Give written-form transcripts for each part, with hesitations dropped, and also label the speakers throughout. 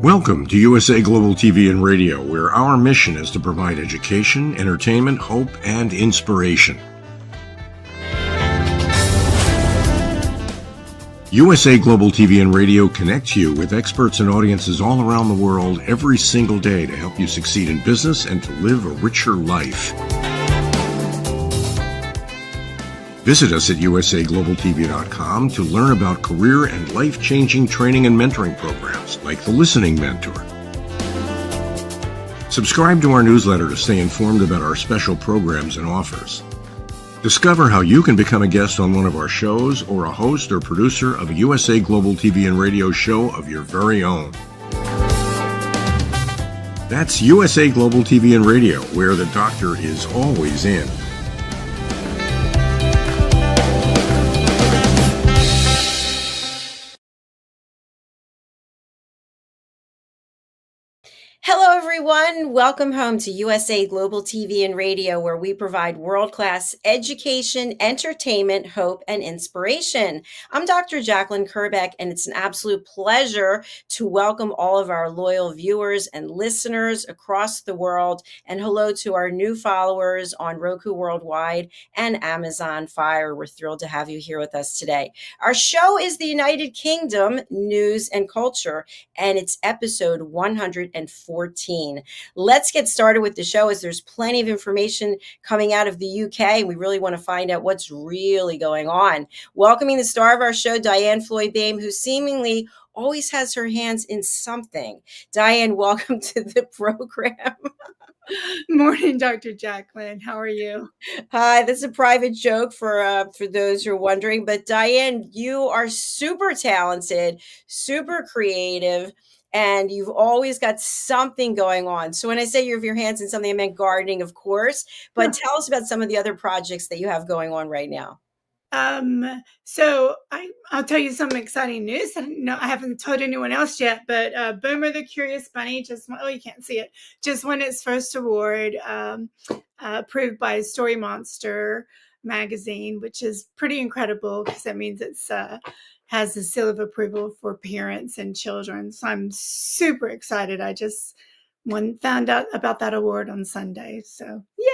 Speaker 1: Welcome to USA Global TV and Radio, where our mission is to provide education, entertainment, hope, and inspiration. USA Global TV and Radio connects you with experts and audiences all around the world every single day to help you succeed in business and to live a richer life. Visit us at usaglobaltv.com to learn about career and life-changing training and mentoring programs like the Listening Mentor. Subscribe to our newsletter to stay informed about our special programs and offers. Discover how you can become a guest on one of our shows or a host or producer of a USA Global TV and Radio show of your very own. That's USA Global TV and Radio, where the doctor is always in.
Speaker 2: Hello, everyone. Welcome home to USA Global TV and Radio, where we provide world-class education, entertainment, hope, and inspiration. I'm Dr. JACALYN KERBECK, and it's an absolute pleasure to welcome all of our loyal viewers and listeners across the world. And hello to our new followers on Roku Worldwide and Amazon Fire. We're thrilled to have you here with us today. Our show is the United Kingdom News and Culture, and it's episode 114. Let's get started with the show, as there's plenty of information coming out of the UK, and we really want to find out what's really going on. Welcoming the star of our show, DIANN Floyd BOEHM, who seemingly always has her hands in something. DIANN, welcome to the program.
Speaker 3: Morning, Dr. JACALYN. How are you?
Speaker 2: Hi, this is a private joke for those who are wondering, but DIANN, you are super talented, super creative, and you've always got something going on. So when I say you have your hands in something, I meant gardening, of course, but tell us about some of the other projects that you have going on right now.
Speaker 3: So I'll tell you some exciting news. I haven't told anyone else yet, but Boomer the Curious Bunny you can't see it, just won its first award, approved by Story Monster magazine, which is pretty incredible because that means it's has the seal of approval for parents and children. So I'm super excited. I just found out about that award on Sunday. So yay!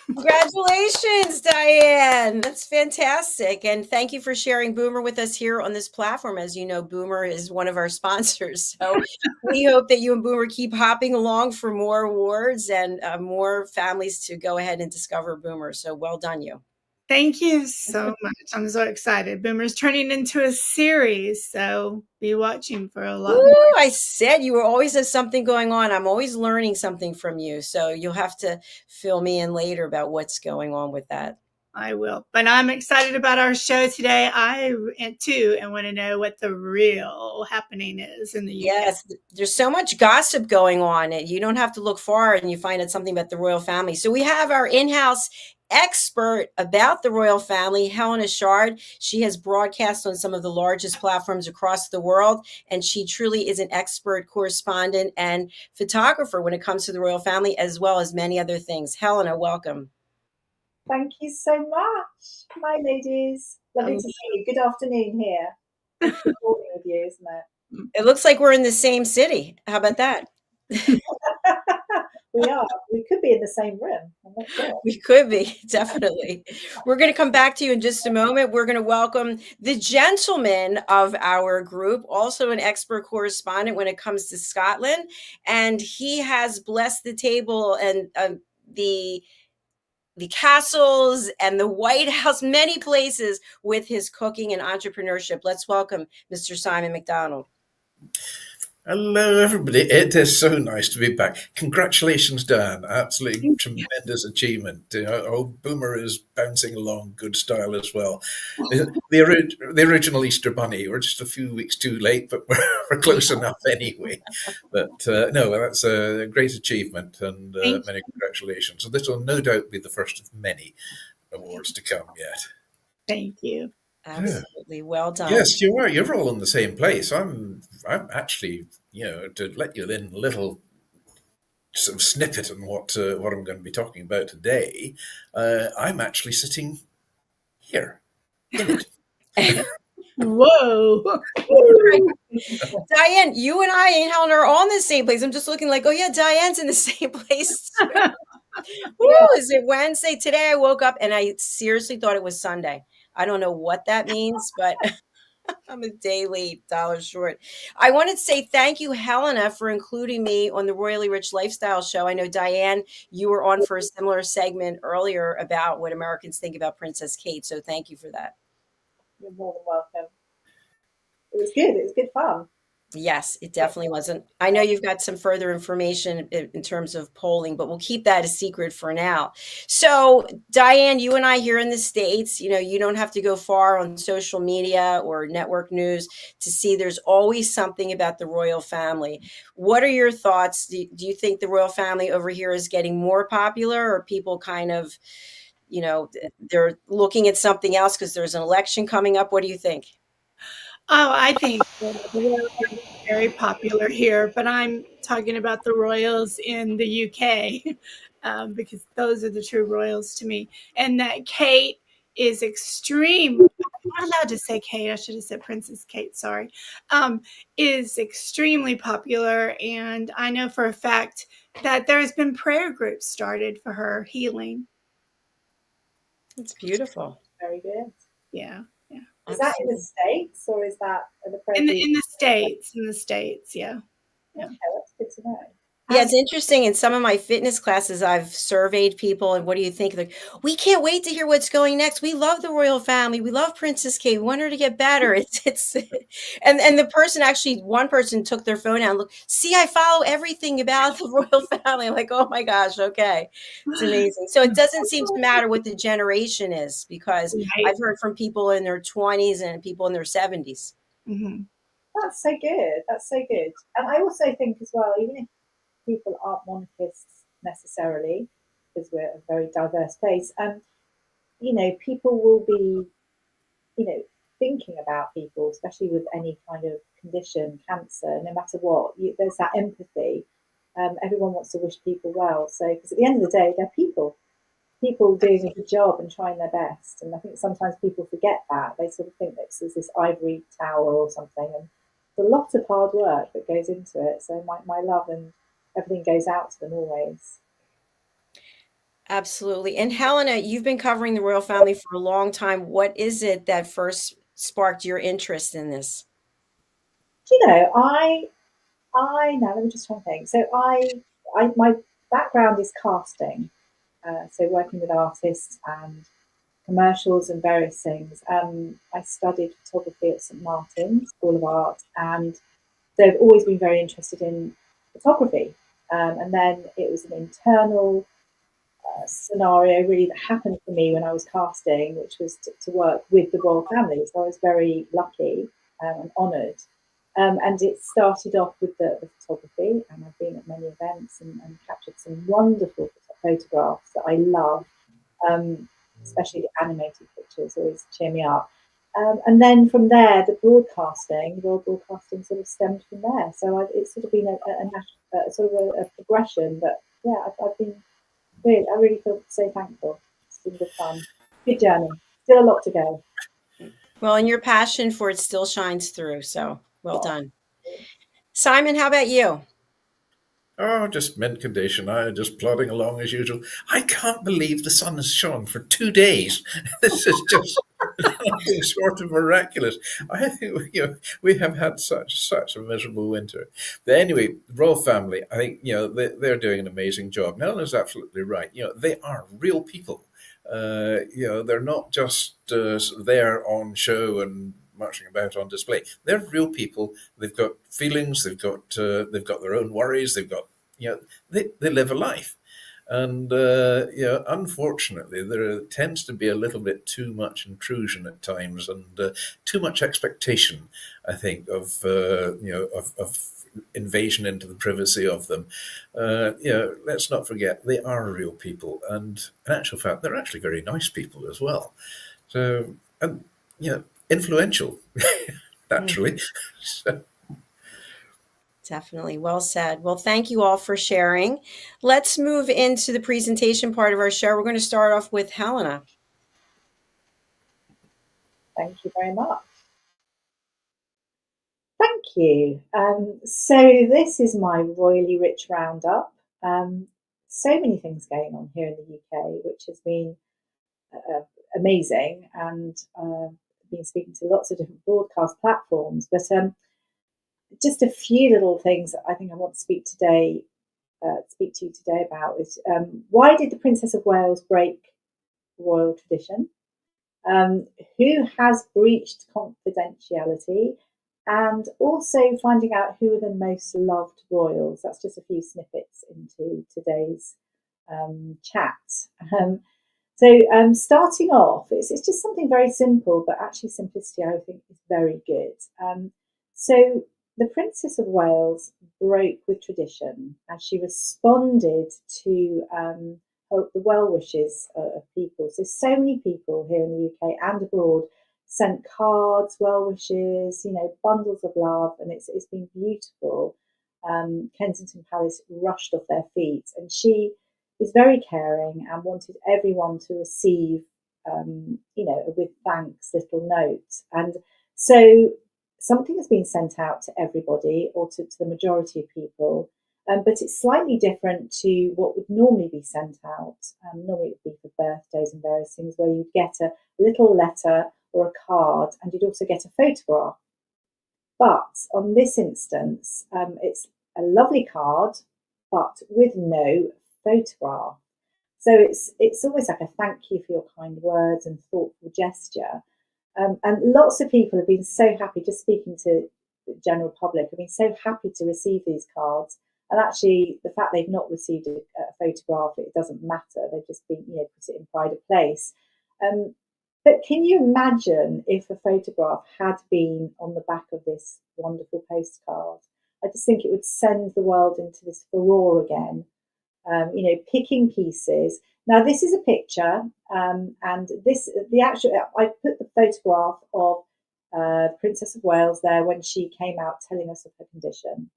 Speaker 2: Congratulations, DIANN. That's fantastic. And thank you for sharing Boomer with us here on this platform. As you know, Boomer is one of our sponsors. So we hope that you and Boomer keep hopping along for more awards and more families to go ahead and discover Boomer. So well done, you.
Speaker 3: Thank you so much. I'm so excited. Boomer's turning into a series, so be watching for a lot more.
Speaker 2: I said you always have something going on. I'm always learning something from you, so you'll have to fill me in later about what's going on with that.
Speaker 3: I will. But I'm excited about our show today. I too and want to know what the real happening is in the UK.
Speaker 2: Yes, there's so much gossip going on. You don't have to look far and you find out something about the royal family. So we have our in-house expert about the royal family, HELENA CHARD. She has broadcast on some of the largest platforms across the world, and she truly is an expert correspondent and photographer when it comes to the royal family, as well as many other things. HELENA, welcome.
Speaker 4: Thank you so much. Hi, ladies. Lovely to see you. Good afternoon here. Good morning with you, isn't it?
Speaker 2: It looks like we're in the same city. How about that?
Speaker 4: We are. We could be in the same room. I'm not sure.
Speaker 2: We could be, definitely. We're going to come back to you in just a moment. We're going to welcome the gentleman of our group, also an expert correspondent when it comes to Scotland. And he has blessed the table and the castles and the White House, many places with his cooking and entrepreneurship. Let's welcome Mr. Simon MacDonald.
Speaker 5: Hello, everybody. It is so nice to be back. Congratulations, Dan. Absolutely tremendous achievement. Old Boomer is bouncing along good style as well. The original Easter Bunny, we're just a few weeks too late, but we're close enough anyway. But no, that's a great achievement, and many congratulations. So this will no doubt be the first of many awards to come yet.
Speaker 3: Thank you.
Speaker 2: Absolutely. Well done.
Speaker 5: Yes, you are. You're all in the same place. I'm actually, to let you in a little sort of snippet on what I'm going to be talking about today. I'm actually sitting here in it.
Speaker 3: Whoa.
Speaker 2: Diane, you and I and Helen are all in the same place. I'm just looking like, oh yeah, Diane's in the same place. Woo, is it Wednesday? Today I woke up and I seriously thought it was Sunday. I don't know what that means, but I'm a day late, $1 short. I wanted to say thank you, Helena, for including me on the Royally Rich Lifestyle Show. I know, Diane, you were on for a similar segment earlier about what Americans think about Princess Kate. So thank you for that.
Speaker 4: You're more than welcome. It was good. It was good fun.
Speaker 2: Yes, it definitely wasn't. I know you've got some further information in terms of polling, but we'll keep that a secret for now. So, Diane, you and I here in the States, you don't have to go far on social media or network news to see there's always something about the royal family. What are your thoughts? Do you think the royal family over here is getting more popular, or people kind of, they're looking at something else because there's an election coming up? What do you think?
Speaker 3: Oh, I think the royals are very popular here, but I'm talking about the royals in the UK because those are the true royals to me. And that Kate is extreme. I'm not allowed to say Kate. I should have said Princess Kate. Sorry. Is extremely popular, and I know for a fact that there's been prayer groups started for her healing.
Speaker 2: It's beautiful.
Speaker 4: Very good.
Speaker 3: Yeah.
Speaker 4: Is that in the States, or is that
Speaker 3: in the States? In the States, yeah.
Speaker 4: Okay, that's good to know.
Speaker 2: Yeah, it's interesting. In some of my fitness classes, I've surveyed people, and what do you think? Like, we can't wait to hear what's going next. We love the royal family. We love Princess Kate. We want her to get better. And the person actually, one person took their phone out and looked, see, I follow everything about the royal family. I'm like, oh my gosh, okay. It's amazing. So it doesn't seem to matter what the generation is, because I've heard from people in their 20s and people in their 70s.
Speaker 3: Mm-hmm.
Speaker 4: That's so good. That's so good. And I also think as well, even if people aren't monarchists necessarily, because we're a very diverse place, and people will be thinking about people, especially with any kind of condition, cancer, no matter what. There's that empathy. Everyone wants to wish people well, so because at the end of the day, they're people doing a good job and trying their best. And I think sometimes people forget that. They sort of think that this is this ivory tower or something, and there's a lot of hard work that goes into it. So my love and everything goes out to them always.
Speaker 2: Absolutely. And Helena, you've been covering the royal family for a long time. What is it that first sparked your interest in this?
Speaker 4: I now let me just try and think. So my background is casting, so working with artists and commercials and various things. I studied photography at St Martin's School of Art, and so I've always been very interested in photography. And then it was an internal scenario really that happened for me when I was casting, which was to work with the royal family. So I was very lucky and honoured. And it started off with the photography, and I've been at many events and captured some wonderful photographs that I love, especially the animated pictures always cheer me up. And then from there, the world broadcasting sort of stemmed from there. So it's sort of been a progression. But yeah, I've been I really feel so thankful. It's been good fun, good journey. Still a lot to go.
Speaker 2: Well, and your passion for it still shines through. So well done. Simon, how about you?
Speaker 5: Oh, just mint condition. I'm just plodding along as usual. I can't believe the sun has shone for 2 days. This is just nothing short of miraculous. I think we have had such a miserable winter. But anyway, the royal family, I think they're doing an amazing job. Nela's absolutely right. They are real people. They're not just there on show and marching about on display. They're real people. They've got feelings. They've got their own worries. They've got they live a life, and unfortunately, there tends to be a little bit too much intrusion at times, and too much expectation. I think of invasion into the privacy of them. Let's not forget they are real people, and in actual fact, they're actually very nice people as well. So, and influential, naturally. So.
Speaker 2: Definitely. Well said. Well, thank you all for sharing. Let's move into the presentation part of our show. We're going to start off with Helena.
Speaker 4: Thank you very much. Thank you. So this is my royally rich roundup. So many things going on here in the UK, which has been amazing, and been speaking to lots of different broadcast platforms. But just a few little things that I think I want to speak to you today about is why did the Princess of Wales break royal tradition? Who has breached confidentiality? And also finding out who are the most loved royals. That's just a few snippets into today's chat. So starting off, it's just something very simple, but actually simplicity I think is very good. So the Princess of Wales broke with tradition as she responded to the well wishes of people. So many people here in the UK and abroad sent cards, well wishes, bundles of love, and it's been beautiful. Kensington Palace rushed off their feet, and she is very caring and wanted everyone to receive, with thanks little note. And so something has been sent out to everybody, or to the majority of people, but it's slightly different to what would normally be sent out. Normally it would be for birthdays and various things, where you'd get a little letter or a card, and you'd also get a photograph. But on this instance, it's a lovely card, but with no photograph. So it's always like a thank you for your kind words and thoughtful gesture. And lots of people have been so happy, just speaking to the general public, have been so happy to receive these cards. And actually, the fact they've not received a photograph, it doesn't matter. They've just been, put it in pride of place. But can you imagine if a photograph had been on the back of this wonderful postcard? I just think it would send the world into this furore again. Picking pieces. Now, this is a picture, and I put the photograph of Princess of Wales there when she came out telling us of her condition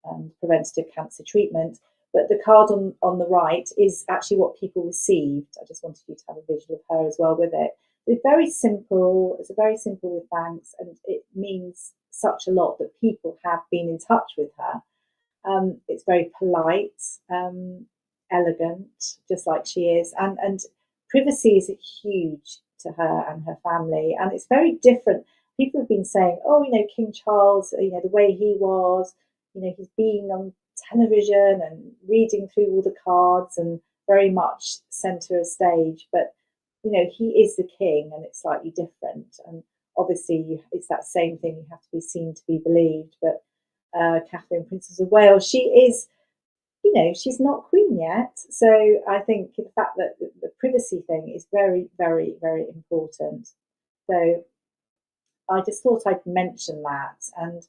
Speaker 4: and preventative cancer treatment. But the card on the right is actually what people received. I just wanted you to have a visual of her as well with it. It's very simple. It's a very simple with thanks, and it means such a lot that people have been in touch with her. It's very polite, elegant, just like she is, and privacy is huge to her and her family, and it's very different. People have been saying, King Charles, the way he was, he's been on television and reading through all the cards and very much centre of stage, but he is the king, and it's slightly different. And obviously it's that same thing, you have to be seen to be believed. But Catherine, Princess of Wales, she is you know, she's not queen yet. So I think the fact that the privacy thing is very, very, very important. So I just thought I'd mention that. And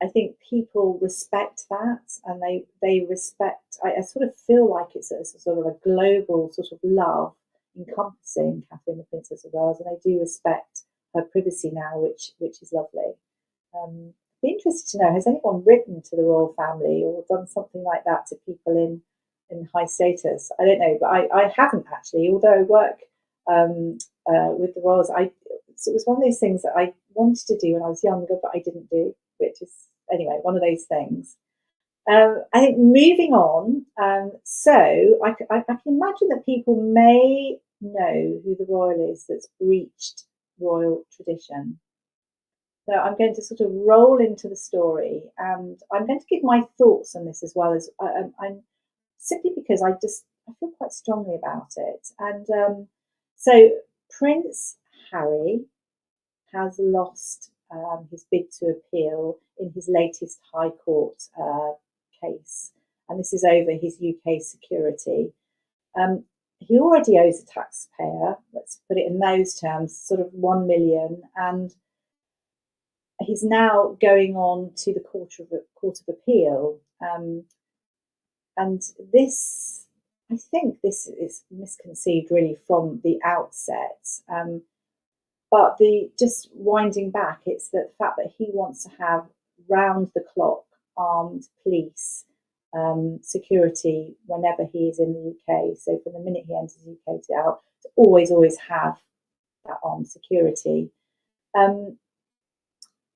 Speaker 4: I think people respect that, and they respect. I sort of feel like it's a sort of a global sort of love encompassing Catherine, the Princess of Wales, and I do respect her privacy now, which is lovely. Be interested to know, has anyone written to the royal family or done something like that to people in high status? I don't know, but I haven't actually. Although I work with the royals, so it was one of those things that I wanted to do when I was younger, but I didn't do, which is, anyway, one of those things. I think moving on, so I can imagine that people may know who the royal is that's breached royal tradition. So I'm going to sort of roll into the story, and I'm going to give my thoughts on this as well, as I'm simply because I feel quite strongly about it. And so Prince Harry has lost his bid to appeal in his latest High Court case, and this is over his UK security. He already owes a taxpayer, let's put it in those terms, sort of 1 million, and he's now going on to the Court of Appeal. And this, I think this is misconceived really from the outset. But just winding back, it's the fact that he wants to have round the clock armed police security whenever he is in the UK. So from the minute he enters the UK to out, to always have that armed security. And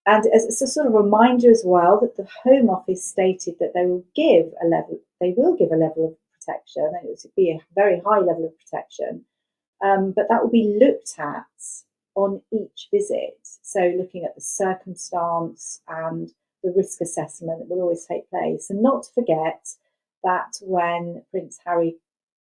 Speaker 4: as a sort of reminder as well, that the Home Office stated that they will give a level of protection, and it would be a very high level of protection, but that will be looked at on each visit. So looking at the circumstance and the risk assessment that will always take place. And not to forget that when Prince Harry,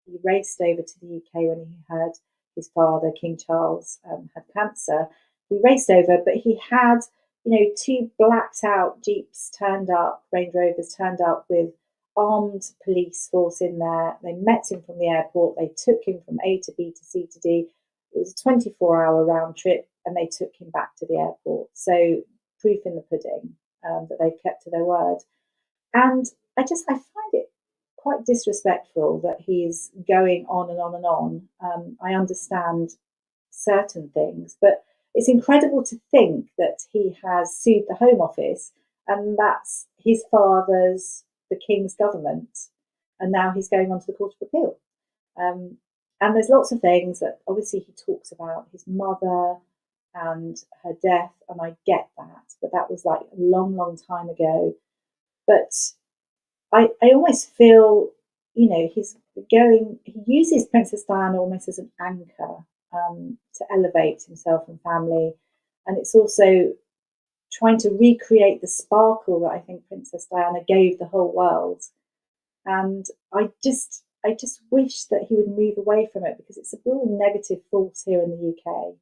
Speaker 4: he raced over to the UK when he heard his father, King Charles, had cancer, he raced over, but he had, you know, 2 blacked out Jeeps turned up, Range Rovers turned up with armed police force in there. They met him from the airport. They took him from A to B to C to D. It was a 24-hour round trip, and they took him back to the airport. So proof in the pudding that they've kept to their word. And I find it quite disrespectful that he's going on and on and on. I understand certain things, but it's incredible to think that he has sued the Home Office, and that's his father's, the King's government, and now he's going on to the Court of Appeal. And there's lots of things that obviously he talks about his mother and her death, and I get that, but that was like a long time ago. But I almost feel, you know, he uses Princess Diana almost as an anchor to elevate himself and family, and it's also trying to recreate the sparkle that I think Princess Diana gave the whole world. And I just wish that he would move away from it, because it's a real negative force here in the UK.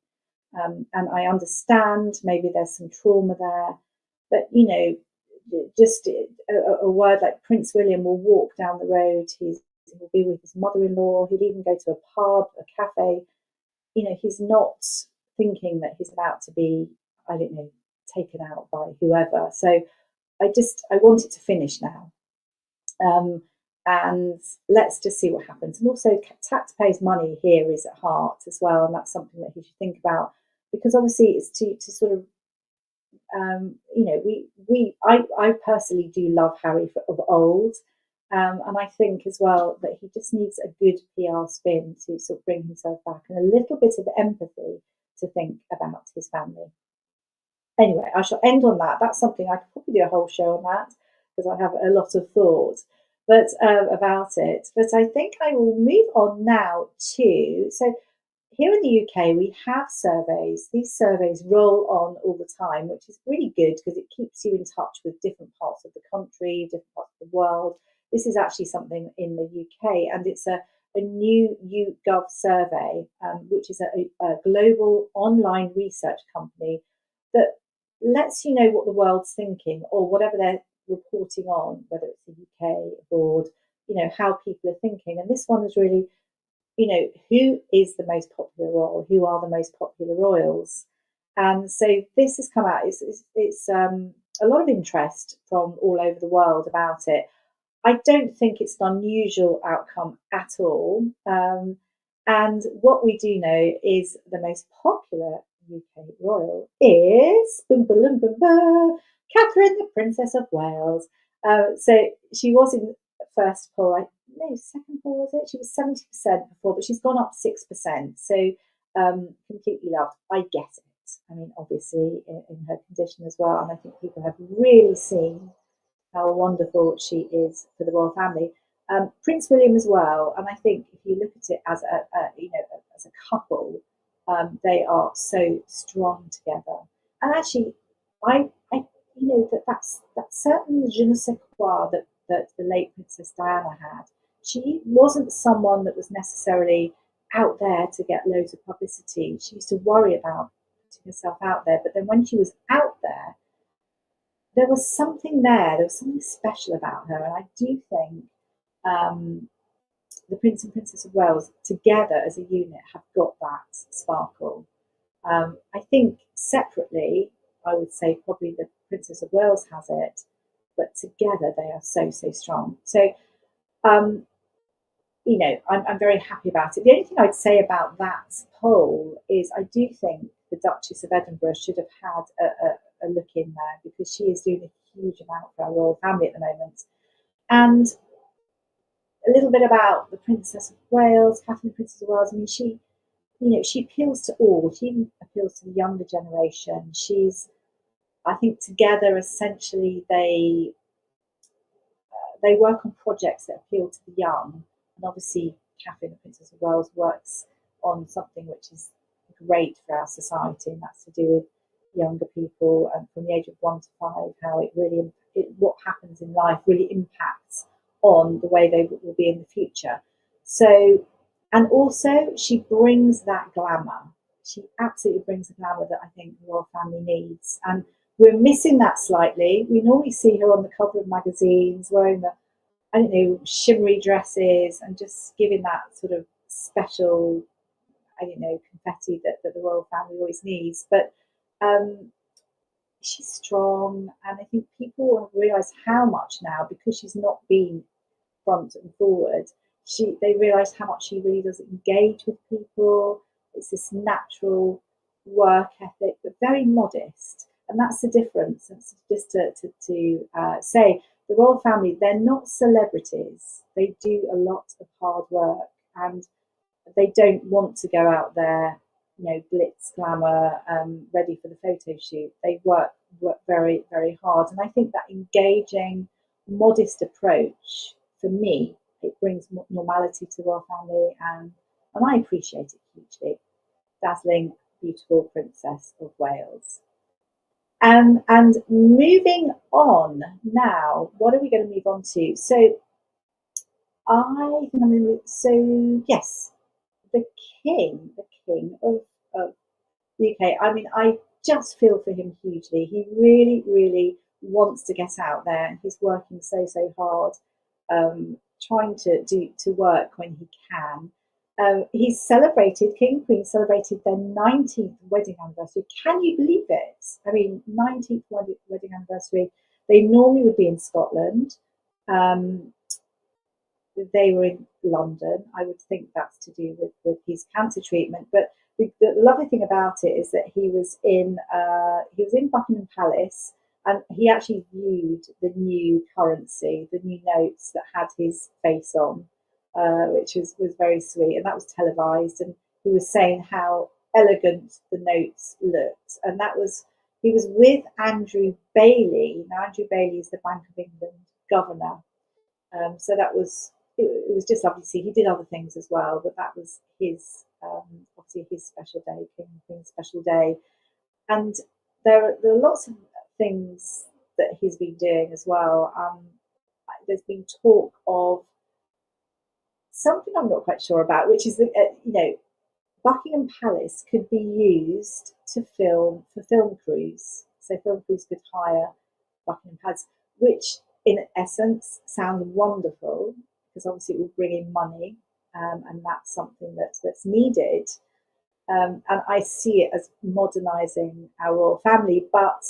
Speaker 4: And I understand maybe there's some trauma there, but, you know, just a word like Prince William will walk down the road, he will be with his mother-in-law, he'd even go to a pub, a cafe. You know, he's not thinking that he's about to be, I don't know, taken out by whoever. So I want it to finish now. And let's just see what happens. And also, taxpayers' money here is at heart as well, and that's something that he should think about, because obviously it's to sort of, you know, I personally do love Harry of old, and I think as well that he just needs a good PR spin to sort of bring himself back, and a little bit of empathy to think about his family. Anyway, I shall end on that. That's something I could probably do a whole show on that, because I have a lot of thoughts about it. But I think I will move on now to, so here in the UK, we have surveys. These surveys roll on all the time, which is really good because it keeps you in touch with different parts of the country, different parts of the world. This is actually something in the UK, and it's a new YouGov survey, which is a global online research company that lets you know what the world's thinking, or whatever they're reporting on, whether it's the UK, abroad, how people are thinking. And this one is really, who is the most popular royal? Who are the most popular royals? And so this has come out. It's a lot of interest from all over the world about it. I don't think it's an unusual outcome at all. And what we do know is the most popular UK royal is Catherine, the Princess of Wales. So she was in first poll, second poll was it? She was 70% before, but she's gone up 6%. So completely loved. I get it. I mean, obviously in her condition as well. And I think people have really seen how wonderful she is for the royal family. Prince William as well. And I think if you look at it as as a couple, they are so strong together. And actually, that's certain je ne sais quoi that the late Princess Diana had. She wasn't someone that was necessarily out there to get loads of publicity. She used to worry about putting herself out there. But then when she was out there was something there. There was something special about her. And I do think the Prince and Princess of Wales together as a unit have got that sparkle. I think separately, I would say probably the Princess of Wales has it, but together they are so, so strong. So, I'm very happy about it. The only thing I'd say about that poll is I do think the Duchess of Edinburgh should have had a look in there, because she is doing a huge amount for our royal family at the moment. And a little bit about the Princess of Wales, Catherine, the Princess of Wales. I mean, she appeals to all. She even appeals to the younger generation. I think together, essentially, they work on projects that appeal to the young. And obviously, Catherine, the Princess of Wales, works on something which is great for our society, and that's to do with younger people, and from the age of 1 to 5, how what happens in life really impacts on the way they will be in the future. So, and also she brings that glamour. She absolutely brings the glamour that I think the royal family needs. And we're missing that slightly. We normally see her on the cover of magazines wearing the, shimmery dresses and just giving that sort of special, confetti that the royal family always needs. But she's strong, and I think people have realised how much now, because she's not been front and forward, they realise how much she really does engage with people. It's this natural work ethic, but very modest, and that's the difference. And so just to say, the royal family, they're not celebrities. They do a lot of hard work, and they don't want to go out there, glitz, glamour, ready for the photo shoot. They work very, very hard. And I think that engaging, modest approach, for me, it brings normality to our family, and I appreciate it hugely. Dazzling, beautiful Princess of Wales. And moving on now, what are we going to move on to? So I think I'm going to, so yes, the king of the UK. I mean, I just feel for him hugely. He really, really wants to get out there, and he's working so, so hard, trying to work when he can. He's celebrated, King and Queen celebrated their 19th wedding anniversary. Can you believe it? I mean, 19th wedding anniversary. They normally would be in Scotland. They were in London. I would think that's to do with his cancer treatment. But the lovely thing about it is that he was in Buckingham Palace, and he actually viewed the new currency, the new notes that had his face on, which was very sweet, and that was televised. And he was saying how elegant the notes looked, and he was with Andrew Bailey. Now, Andrew Bailey is the Bank of England governor, so it was just lovely to see. He did other things as well, but that was his obviously his special day, King and Queen's special day. And there are lots of things that he's been doing as well. There's been talk of something I'm not quite sure about, which is that Buckingham Palace could be used for film crews. So film crews could hire Buckingham Palace, which in essence sounds wonderful, because obviously it will bring in money, and that's something that's needed. And I see it as modernising our royal family, but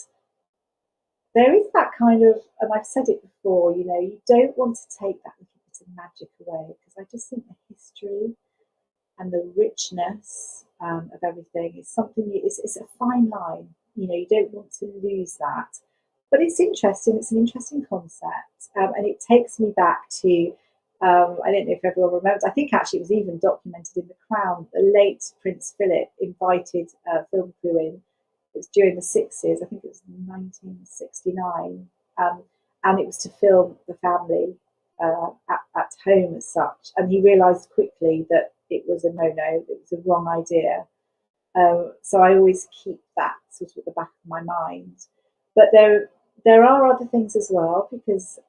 Speaker 4: there is that kind of, and I've said it before, you don't want to take that little bit of magic away, because I just think the history and the richness of everything is something, it's a fine line. You don't want to lose that. But it's interesting, it's an interesting concept. And it takes me back to, I don't know if everyone remembers, I think actually it was even documented in The Crown, the late Prince Philip invited a film crew in. It was during the 60s, I think it was 1969, and it was to film the family at home as such. And he realised quickly that it was a no-no, it was a wrong idea. So I always keep that sort of at the back of my mind. But there are other things as well, because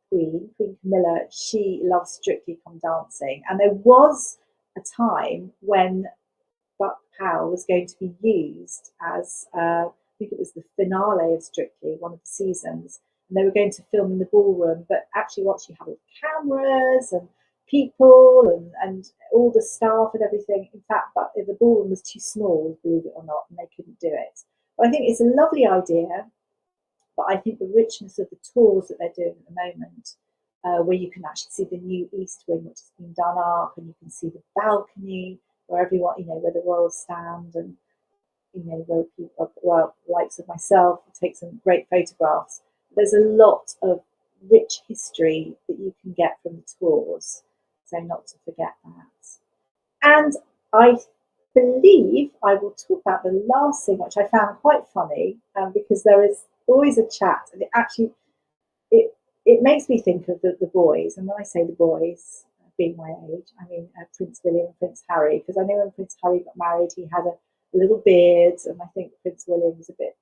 Speaker 4: Queen Camilla, she loves Strictly Come Dancing. And there was a time when Buck Powell was going to be used as, I think it was the finale of Strictly, one of the seasons, and they were going to film in the ballroom. But actually, once you have all the cameras and people and all the staff and everything, in fact, but the ballroom was too small, believe it or not, and they couldn't do it. But I think it's a lovely idea. But I think the richness of the tours that they're doing at the moment, where you can actually see the new East Wing, which has been done up, and you can see the balcony where everyone, where the royals stand, and where people, well, likes of myself, take some great photographs. There's a lot of rich history that you can get from the tours, so not to forget that. And I believe I will talk about the last thing, which I found quite funny, because there is always a chat, and it makes me think of the boys. And when I say the boys, being my age, I mean Prince William and Prince Harry, because I know when Prince Harry got married, he had a little beard, and I think Prince William was a bit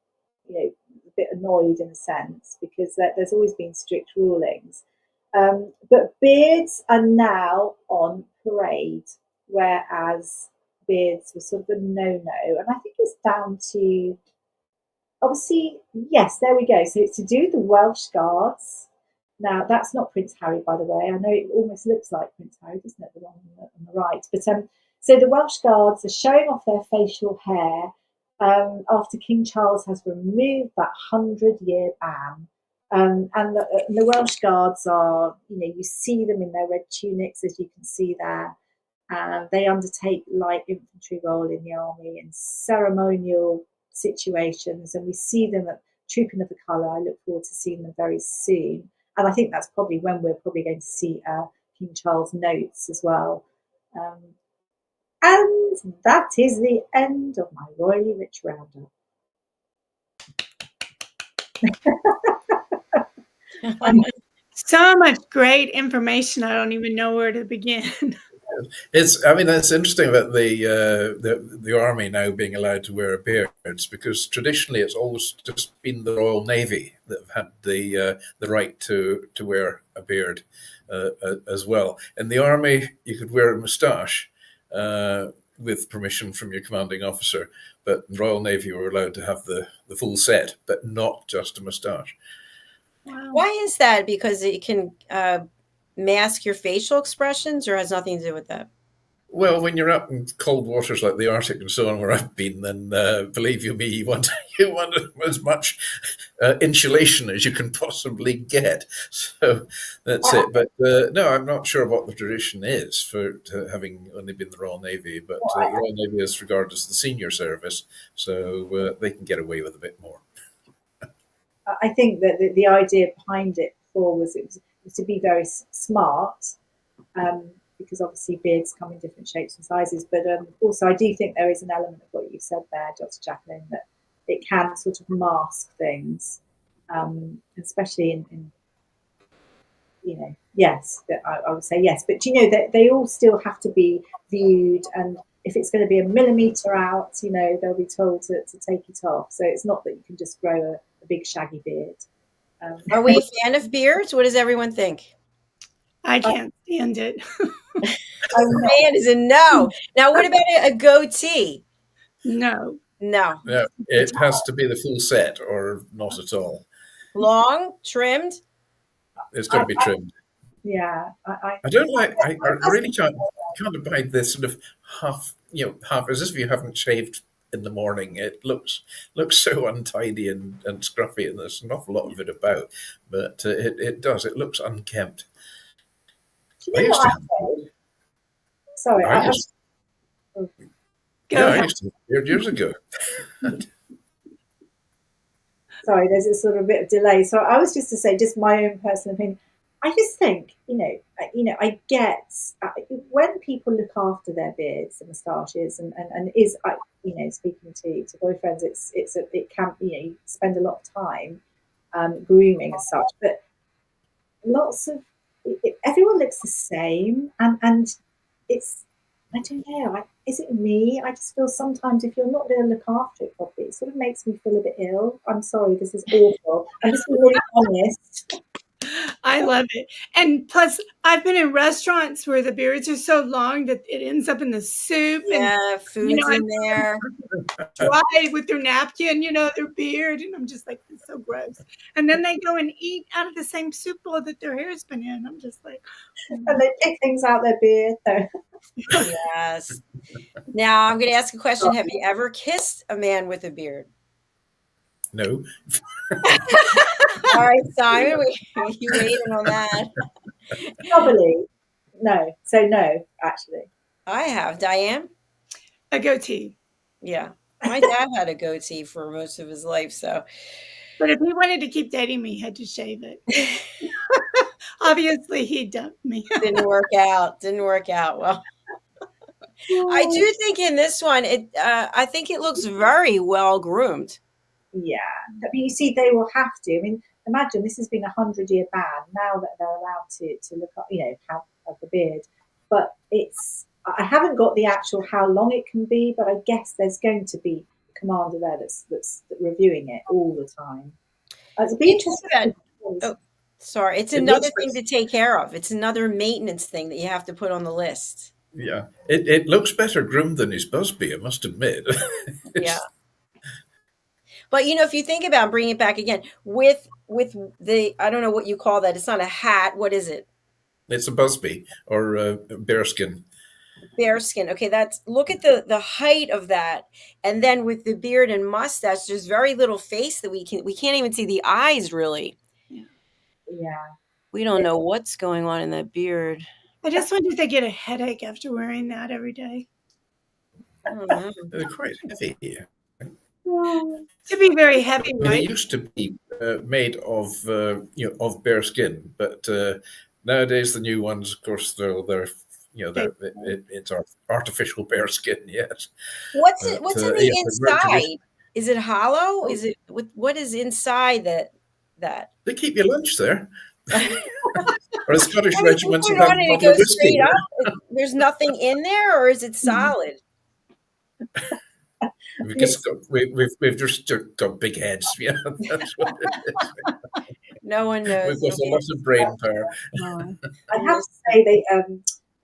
Speaker 4: annoyed in a sense, because there's always been strict rulings. But beards are now on parade, whereas beards were sort of a no-no. And I think it's down to, obviously, yes, there we go. So it's to do with the Welsh Guards. Now, that's not Prince Harry, by the way. I know it almost looks like Prince Harry, doesn't it, the one on the right? But so the Welsh Guards are showing off their facial hair after King Charles has removed that 100-year ban. And the Welsh Guards are, you see them in their red tunics, as you can see there. They undertake light infantry role in the army in ceremonial situations, and we see them at Trooping of the Colour. I look forward to seeing them very soon. And I think that's probably when we're probably going to see King Charles notes as well. And that is the end of my Royally Rich Roundup.
Speaker 3: So much great information. I don't even know where to begin.
Speaker 5: That's interesting about the army now being allowed to wear beards, because traditionally it's always just been the Royal Navy that have had the right to wear a beard as well. In the army, you could wear a moustache with permission from your commanding officer, but in the Royal Navy you were allowed to have the full set, but not just a moustache.
Speaker 3: Wow.
Speaker 2: Why is that? Because it can mask your facial expressions, or has nothing to do with that?
Speaker 5: Well, when you're up in cold waters like the Arctic and so on, where I've been, then believe you me, you want as much insulation as you can possibly get. So that's it. But no, I'm not sure what the tradition is for having only been the Royal Navy. But the Royal Navy is regarded as the senior service, so they can get away with a bit more.
Speaker 4: I think that the idea behind it before was it was to be very smart, because obviously beards come in different shapes and sizes. But also I do think there is an element of what you said there, Dr. JACALYN, that it can sort of mask things, especially in yes, I would say yes. But they all still have to be viewed, and if it's going to be a millimetre out, they'll be told to take it off. So it's not that you can just grow a big shaggy beard.
Speaker 2: Are we a fan of beards? What does everyone think?
Speaker 3: I can't stand it.
Speaker 2: Man is a no. Now, what about a goatee?
Speaker 3: No.
Speaker 2: No.
Speaker 5: Yeah, it has to be the full set or not at all.
Speaker 2: Long, trimmed?
Speaker 5: It's got to be trimmed.
Speaker 4: Yeah,
Speaker 5: I don't like. I really can't abide this sort of half as if you haven't shaved in the morning. It looks so untidy and scruffy, and there's an awful lot of it about. But it does. It looks unkempt.
Speaker 4: do
Speaker 5: I
Speaker 4: you know
Speaker 5: used
Speaker 4: what
Speaker 5: to
Speaker 4: I
Speaker 5: have.
Speaker 4: say? Sorry,
Speaker 5: I used.
Speaker 3: Go
Speaker 5: Yeah, I
Speaker 3: ahead.
Speaker 5: used to have a beard years ago.
Speaker 4: sorry, there's a sort of bit of delay. So I was just to say, just my own personal opinion. I just think, I get when people look after their beards and moustaches, speaking to boyfriends, it can, you spend a lot of time grooming as such, but lots of everyone looks the same, and it's I don't know. Is it me? I just feel sometimes if you're not going to look after it properly, it sort of makes me feel a bit ill. I'm sorry, this is awful. I'm just being really honest.
Speaker 3: I love it. And plus, I've been in restaurants where the beards are so long that it ends up in the soup. And,
Speaker 2: Yeah, food's
Speaker 3: I
Speaker 2: in there.
Speaker 3: dry with their napkin, their beard. And I'm just like, it's so gross. And then they go and eat out of the same soup bowl that their hair's been in. I'm just like,
Speaker 4: And they pick things out their beard.
Speaker 2: Yes. Now I'm going to ask a question. Have you ever kissed a man with a beard?
Speaker 5: No.
Speaker 2: All right, Simon, you waiting on that?
Speaker 4: Probably no. So no, actually.
Speaker 2: I have. Diane?
Speaker 3: a goatee.
Speaker 2: Yeah. My dad had a goatee for most of his life, so.
Speaker 3: But if he wanted to keep dating me, he had to shave it. Obviously, he dumped me.
Speaker 2: Didn't work out. Well, I do think in this one, I think it looks very well groomed.
Speaker 4: Yeah, but you see, they will have to. I mean, imagine this has been 100-year ban. Now that they're allowed to look up, have the beard. But I haven't got the actual how long it can be, but I guess there's going to be a commander there that's reviewing it all the time. It's be interesting.
Speaker 2: Oh, sorry, it's another thing to take care of. It's another maintenance thing that you have to put on the list.
Speaker 5: Yeah, it looks better groomed than his Busby, I must admit.
Speaker 2: Yeah. But, if you think about bringing it back again with the, I don't know what you call that. It's not a hat. What is it?
Speaker 5: It's a Busby or bearskin.
Speaker 2: Bearskin. Okay, look at the height of that. And then with the beard and mustache, there's very little face that we can't even see the eyes really.
Speaker 4: Yeah.
Speaker 2: We don't know what's going on in that beard.
Speaker 3: I just wonder if they get a headache after wearing that every day.
Speaker 2: I don't know.
Speaker 5: They're quite heavy.
Speaker 3: To be very heavy, right?
Speaker 5: They used to be made of bear skin, but nowadays the new ones, of course, it's artificial bear skin. Yes.
Speaker 2: What's in the inside? Is it hollow? Is it what is inside that?
Speaker 5: They keep your lunch there. Or the Scottish regiments
Speaker 2: put
Speaker 5: have
Speaker 2: it on and it goes straight up. There's nothing in there, or is it solid?
Speaker 5: We've just got big heads. Yeah, that's what it is.
Speaker 2: No one knows.
Speaker 5: We've got a lot of brain power.
Speaker 4: I have to say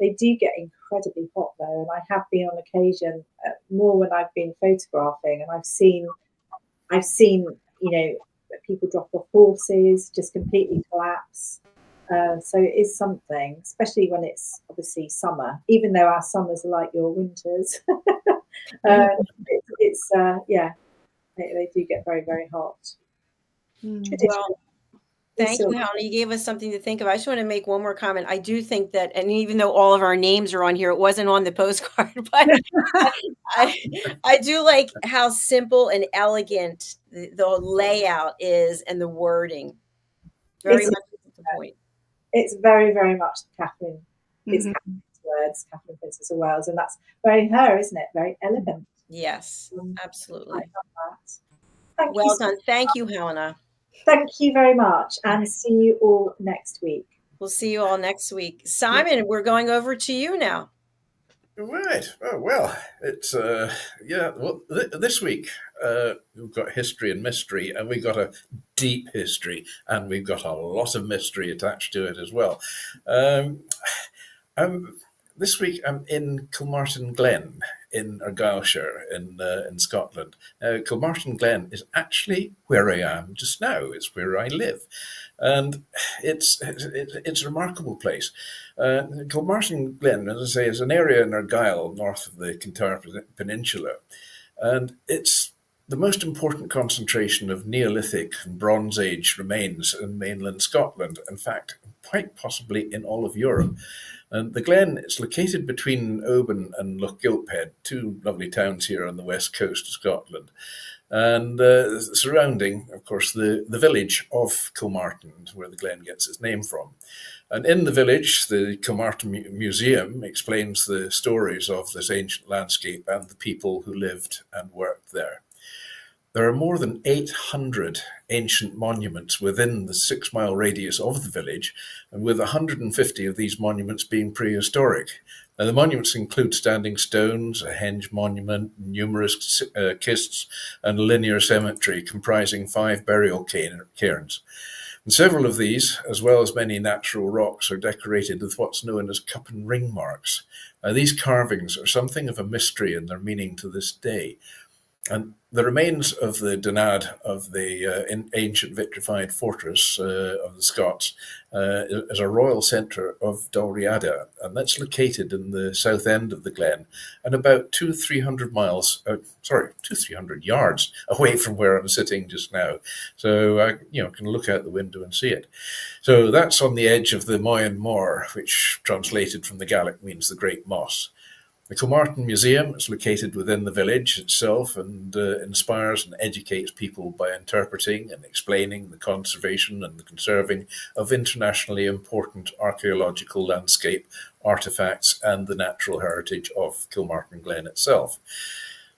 Speaker 4: they do get incredibly hot though, and I have been on occasion more when I've been photographing, and I've seen people drop off horses, just completely collapse. So it is something, especially when it's obviously summer, even though our summers are like your winters. They do get very, very hot.
Speaker 2: Well, thank you, Helena. You gave us something to think of. I just want to make one more comment. I do think that, and even though all of our names are on here, it wasn't on the postcard, but I do like how simple and elegant the layout is and the wording. Very much to the point.
Speaker 4: It's very, very much Catherine. It's Catherine's words, Catherine Princess of Wales, and that's very her, isn't it? Very elegant.
Speaker 2: Yes, absolutely.
Speaker 4: I love that.
Speaker 2: Well done. Thank you, Helena.
Speaker 4: Thank you very much, and see you all next week.
Speaker 2: We'll see you all next week. Simon, we're going over to you now.
Speaker 5: Right. Oh, well, it's this week we've got history and mystery, and we've got a deep history, and we've got a lot of mystery attached to it as well. This week I'm in Kilmartin Glen in Argyllshire in Scotland. Kilmartin Glen is actually where I am just now. It's where I live. And it's a remarkable place. Kilmartin Glen, as I say, is an area in Argyll, north of the Kintyre Peninsula. And it's the most important concentration of Neolithic and Bronze Age remains in mainland Scotland. In fact, quite possibly in all of Europe. And the Glen is located between Oban and Loch Gilphead, two lovely towns here on the west coast of Scotland. And surrounding, of course, the village of Kilmartin, where the Glen gets its name from. And in the village, the Kilmartin Museum explains the stories of this ancient landscape and the people who lived and worked there. There are more than 800 ancient monuments within the 6-mile radius of the village, and with 150 of these monuments being prehistoric. Now, the monuments include standing stones, a henge monument, numerous kists, and a linear cemetery comprising 5 burial cairns. And several of these, as well as many natural rocks, are decorated with what's known as cup and ring marks. Now, these carvings are something of a mystery in their meaning to this day. And the remains of the Donad of the ancient vitrified fortress of the Scots is a royal centre of Dalriada, and that's located in the south end of the Glen and about 200-300 yards away from where I'm sitting just now. So I can look out the window and see it. So that's on the edge of the Moyen Mor, which translated from the Gaelic means the Great Moss. The Kilmartin Museum is located within the village itself and inspires and educates people by interpreting and explaining the conservation and the conserving of internationally important archaeological landscape, artefacts, and the natural heritage of Kilmartin Glen itself.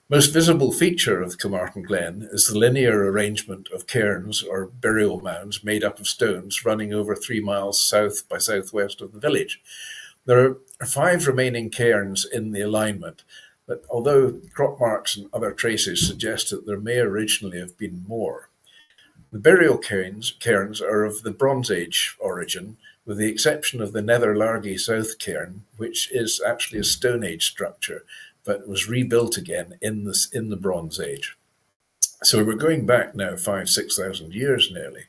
Speaker 5: Most visible feature of the Kilmartin Glen is the linear arrangement of cairns or burial mounds made up of stones running over 3 miles south by southwest of the village. There are 5 remaining cairns in the alignment, but although crop marks and other traces suggest that there may originally have been more. The burial cairns are of the Bronze Age origin, with the exception of the Nether Largy South cairn, which is actually a Stone Age structure, but was rebuilt again in the Bronze Age. So we're going back now 5,000-6,000 years nearly.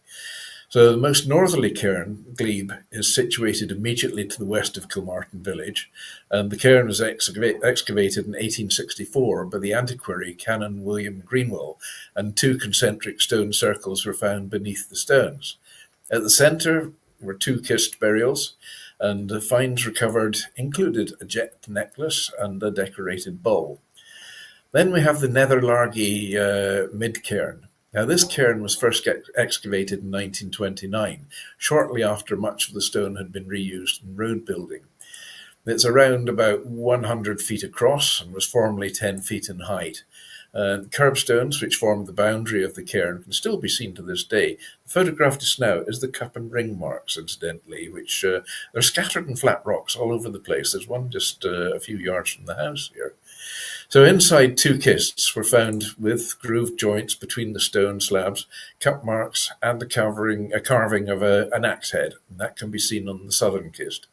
Speaker 5: So the most northerly cairn, Glebe, is situated immediately to the west of Kilmartin village, and the cairn was excavated in 1864 by the antiquary Canon William Greenwell, and 2 concentric stone circles were found beneath the stones. At the centre were 2 kist burials, and the finds recovered included a jet necklace and a decorated bowl. Then we have the Nether Largy mid-cairn. Now, this cairn was first excavated in 1929, shortly after much of the stone had been reused in road building. It's around about 100 feet across and was formerly 10 feet in height. Curbstones, which formed the boundary of the cairn, can still be seen to this day. The photograph just now is the cup and ring marks, incidentally, which they're scattered in flat rocks all over the place. There's one just a few yards from the house here. So inside 2 kists were found with grooved joints between the stone slabs, cup marks, and a carving of an axe head. And that can be seen on the southern kist.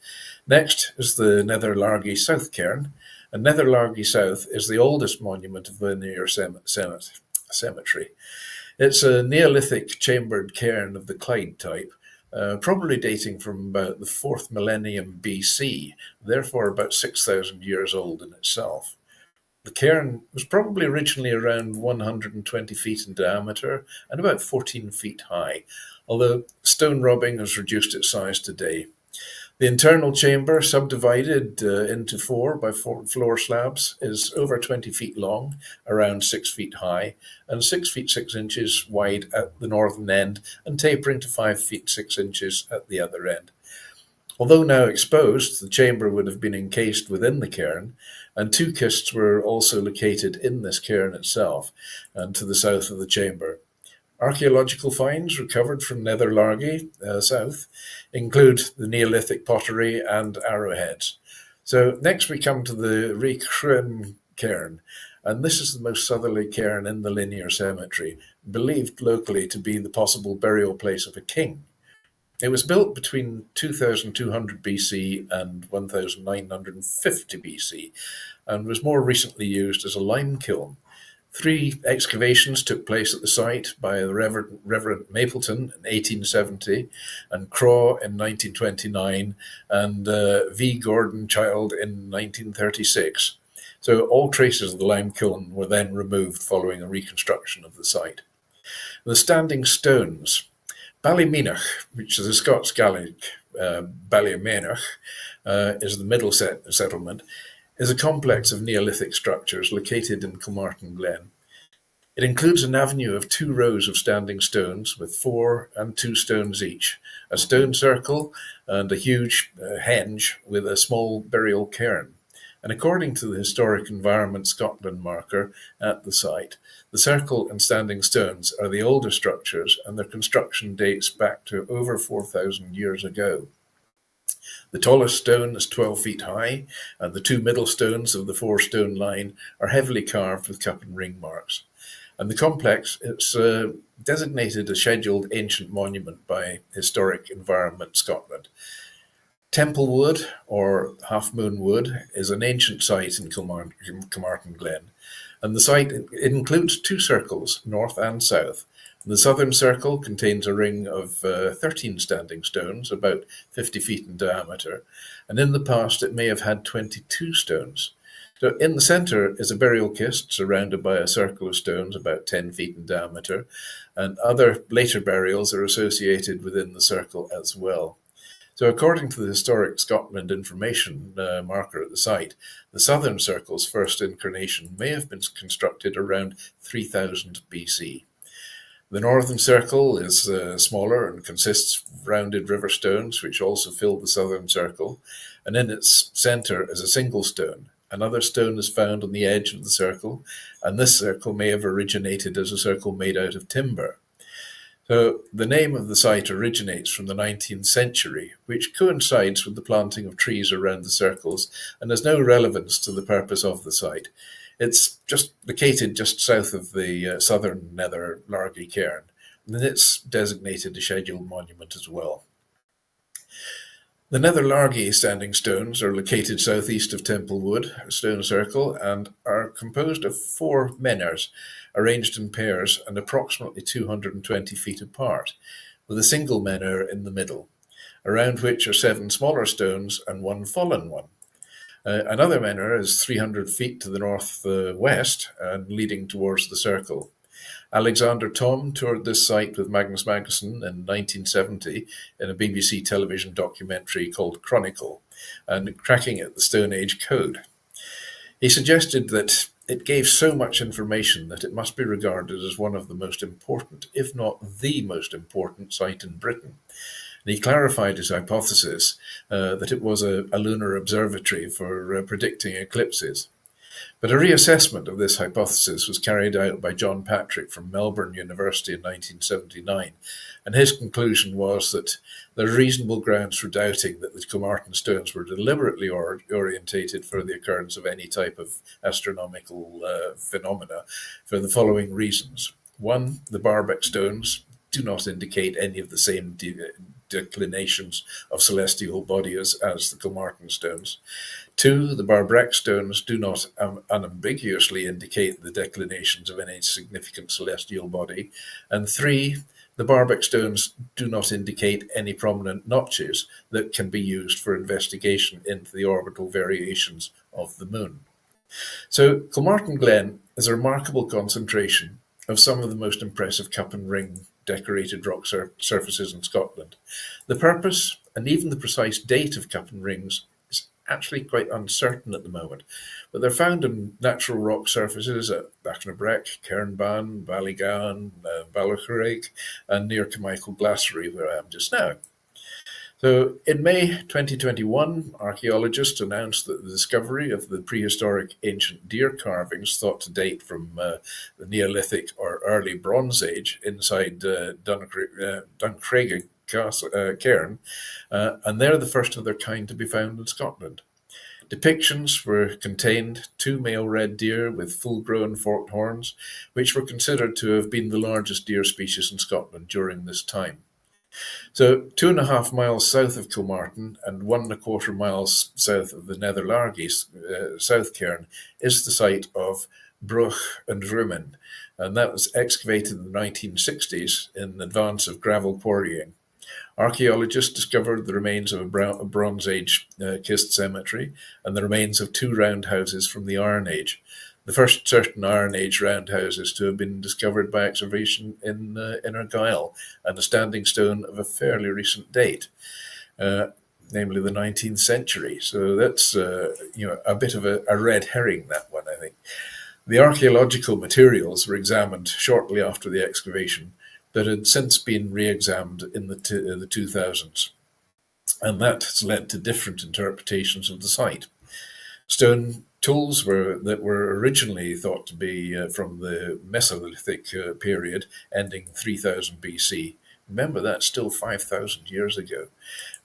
Speaker 5: Next is the Nether Largy South cairn. And Nether Largy South is the oldest monument of linear cemetery. It's a Neolithic chambered cairn of the Clyde type, probably dating from about the 4th millennium BC, therefore about 6,000 years old in itself. The cairn was probably originally around 120 feet in diameter and about 14 feet high, although stone robbing has reduced its size today. The internal chamber, subdivided into 4 by 4 floor slabs, is over 20 feet long, around 6 feet high, and 6 feet 6 inches wide at the northern end and tapering to 5 feet 6 inches at the other end. Although now exposed, the chamber would have been encased within the cairn, and 2 kists were also located in this cairn itself and to the south of the chamber. Archaeological finds recovered from Nether Largy south include the Neolithic pottery and arrowheads. So next we come to the Rickryn cairn, and this is the most southerly cairn in the linear cemetery, believed locally to be the possible burial place of a king. It was built between 2200 BC and 1950 BC and was more recently used as a lime kiln. 3 excavations took place at the site by the Reverend Mapleton in 1870 and Craw in 1929 and V. Gordon Child in 1936. So all traces of the lime kiln were then removed following a reconstruction of the site. The standing stones. Ballymenoch, which is a Scots Gaelic Ballymenoch, is the middle settlement, is a complex of Neolithic structures located in Kilmartin Glen. It includes an avenue of 2 rows of standing stones with 4 and 2 stones each, a stone circle and a huge henge with a small burial cairn. And according to the Historic Environment Scotland marker at the site, the circle and standing stones are the older structures and their construction dates back to over 4,000 years ago. The tallest stone is 12 feet high, and the 2 middle stones of the 4-stone line are heavily carved with cup and ring marks. And the complex is designated a scheduled ancient monument by Historic Environment Scotland. Templewood, or Half Moon Wood, is an ancient site in Kilmartin Glen, and the site includes 2 circles, north and south. The southern circle contains a ring of 13 standing stones, about 50 feet in diameter, and in the past it may have had 22 stones. So in the centre is a burial kist surrounded by a circle of stones about 10 feet in diameter, and other later burials are associated within the circle as well. So according to the Historic Scotland information marker at the site, the southern circle's first incarnation may have been constructed around 3000 BC. The northern circle is smaller and consists of rounded river stones, which also fill the southern circle, and in its centre is a single stone. Another stone is found on the edge of the circle, and this circle may have originated as a circle made out of timber. So the name of the site originates from the 19th century, which coincides with the planting of trees around the circles and has no relevance to the purpose of the site. It's just located just south of the southern Nether Largy Cairn, and it's designated a scheduled monument as well. The Nether Largy standing stones are located southeast of Templewood, a stone circle, and are composed of 4 menhirs, arranged in pairs and approximately 220 feet apart, with a single menhir in the middle, around which are 7 smaller stones and 1 fallen one. Another menhir is 300 feet to the northwest and leading towards the circle. Alexander Thom toured this site with Magnus Magnusson in 1970 in a BBC television documentary called Chronicle, and cracking at the Stone Age code. He suggested that it gave so much information that it must be regarded as one of the most important, if not the most important, site in Britain. And he clarified his hypothesis that it was a lunar observatory for predicting eclipses. But a reassessment of this hypothesis was carried out by John Patrick from Melbourne University in 1979, and his conclusion was that there are reasonable grounds for doubting that the Kilmartin stones were deliberately orientated for the occurrence of any type of astronomical phenomena for the following reasons. 1, the Barbeck stones do not indicate any of the same declinations of celestial bodies as the Kilmartin stones. 2, the Barbeck stones do not unambiguously indicate the declinations of any significant celestial body. And 3, the Barbeck stones do not indicate any prominent notches that can be used for investigation into the orbital variations of the moon. So Kilmartin Glen is a remarkable concentration of some of the most impressive cup and ring decorated rock surfaces in Scotland. The purpose and even the precise date of cup and rings is actually quite uncertain at the moment, but they're found in natural rock surfaces at Bachnabreck, Cairnban, Ballygowan, Ballachrake, and near Carmichael Glacier, where I am just now. So in May 2021, archaeologists announced that the discovery of the prehistoric ancient deer carvings thought to date from the Neolithic or early Bronze Age inside Duncraig Cairn, and they're the first of their kind to be found in Scotland. Depictions were contained 2 male red deer with full-grown forked horns, which were considered to have been the largest deer species in Scotland during this time. So 2.5 miles south of Kilmartin and 1.25 miles south of the Netherlargy South Cairn is the site of Bruch and Rumen, and that was excavated in the 1960s in advance of gravel quarrying. Archaeologists discovered the remains of a Bronze Age kist cemetery and the remains of 2 roundhouses from the Iron Age, the first certain Iron Age roundhouses to have been discovered by excavation in Argyll, and a standing stone of a fairly recent date, namely the 19th century. So that's a bit of a red herring, that one, I think. The archaeological materials were examined shortly after the excavation, but had since been re-examined in the 2000s, and that has led to different interpretations of the site. Stone tools that were originally thought to be from the Mesolithic period, ending 3000 BC. Remember, that's still 5,000 years ago.